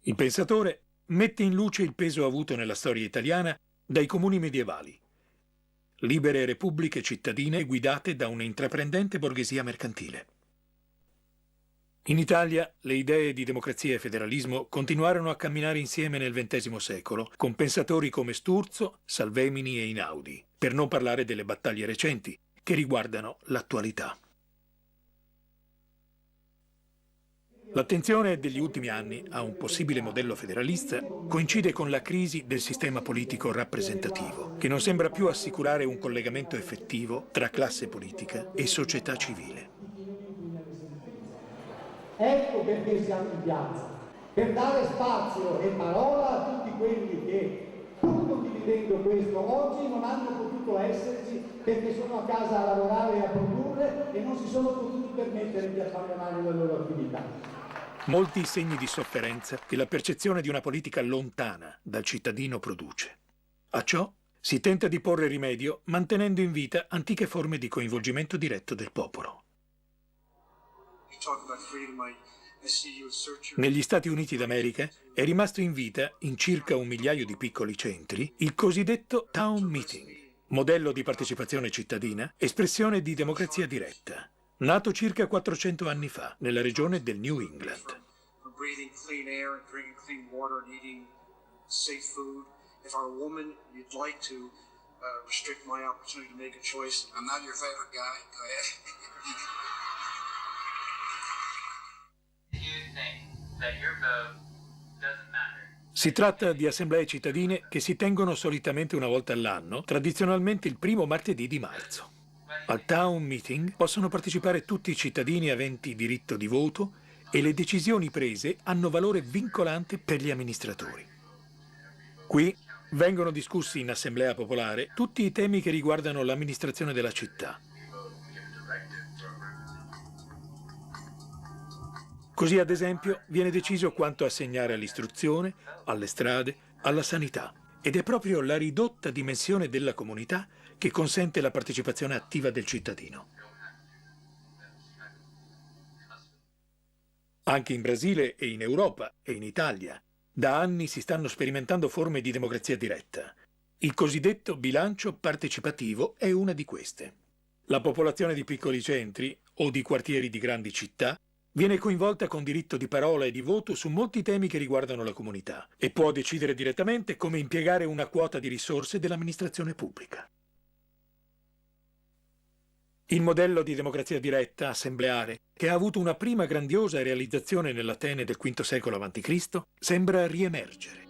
Il pensatore mette in luce il peso avuto nella storia italiana dai comuni medievali, libere repubbliche cittadine guidate da una intraprendente borghesia mercantile. In Italia le idee di democrazia e federalismo continuarono a camminare insieme nel XX secolo, con pensatori come Sturzo, Salvemini e Einaudi, per non parlare delle battaglie recenti che riguardano l'attualità. L'attenzione degli ultimi anni a un possibile modello federalista coincide con la crisi del sistema politico rappresentativo, che non sembra più assicurare un collegamento effettivo tra classe politica e società civile. Ecco perché siamo in piazza, per dare spazio e parola a tutti quelli che, pur condividendo questo, oggi non hanno potuto esserci perché sono a casa a lavorare e a produrre e non si sono potuti permettere di abbandonare la loro attività. Molti segni di sofferenza che la percezione di una politica lontana dal cittadino produce. A ciò si tenta di porre rimedio mantenendo in vita antiche forme di coinvolgimento diretto del popolo. Negli Stati Uniti d'America è rimasto in vita, in circa 1 migliaio di piccoli centri, il cosiddetto Town Meeting, modello di partecipazione cittadina, espressione di democrazia diretta, nato circa 400 anni fa nella regione del New England. Si tratta di assemblee cittadine che si tengono solitamente una volta all'anno, tradizionalmente il primo martedì di marzo. Al Town Meeting possono partecipare tutti i cittadini aventi diritto di voto e le decisioni prese hanno valore vincolante per gli amministratori. Qui vengono discussi in assemblea popolare tutti i temi che riguardano l'amministrazione della città. Così, ad esempio, viene deciso quanto assegnare all'istruzione, alle strade, alla sanità. Ed è proprio la ridotta dimensione della comunità che consente la partecipazione attiva del cittadino. Anche in Brasile e in Europa e in Italia, da anni si stanno sperimentando forme di democrazia diretta. Il cosiddetto bilancio partecipativo è una di queste. La popolazione di piccoli centri o di quartieri di grandi città viene coinvolta con diritto di parola e di voto su molti temi che riguardano la comunità e può decidere direttamente come impiegare una quota di risorse dell'amministrazione pubblica. Il modello di democrazia diretta assembleare, che ha avuto una prima grandiosa realizzazione nell'Atene del V secolo a.C., sembra riemergere.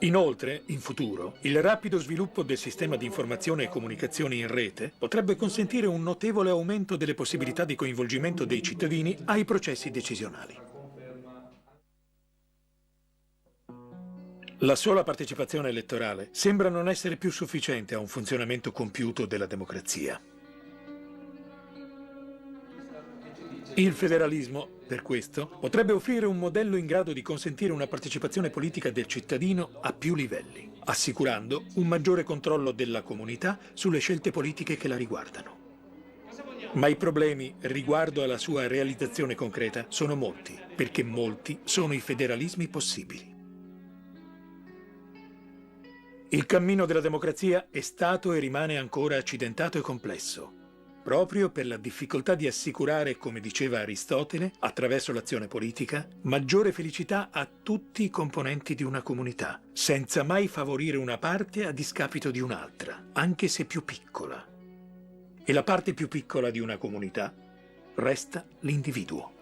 Inoltre, in futuro, il rapido sviluppo del sistema di informazione e comunicazioni in rete potrebbe consentire un notevole aumento delle possibilità di coinvolgimento dei cittadini ai processi decisionali. La sola partecipazione elettorale sembra non essere più sufficiente a un funzionamento compiuto della democrazia. Il federalismo, per questo, potrebbe offrire un modello in grado di consentire una partecipazione politica del cittadino a più livelli, assicurando un maggiore controllo della comunità sulle scelte politiche che la riguardano. Ma i problemi riguardo alla sua realizzazione concreta sono molti, perché molti sono i federalismi possibili. Il cammino della democrazia è stato e rimane ancora accidentato e complesso, proprio per la difficoltà di assicurare, come diceva Aristotele, attraverso l'azione politica, maggiore felicità a tutti i componenti di una comunità, senza mai favorire una parte a discapito di un'altra, anche se più piccola. E la parte più piccola di una comunità resta l'individuo.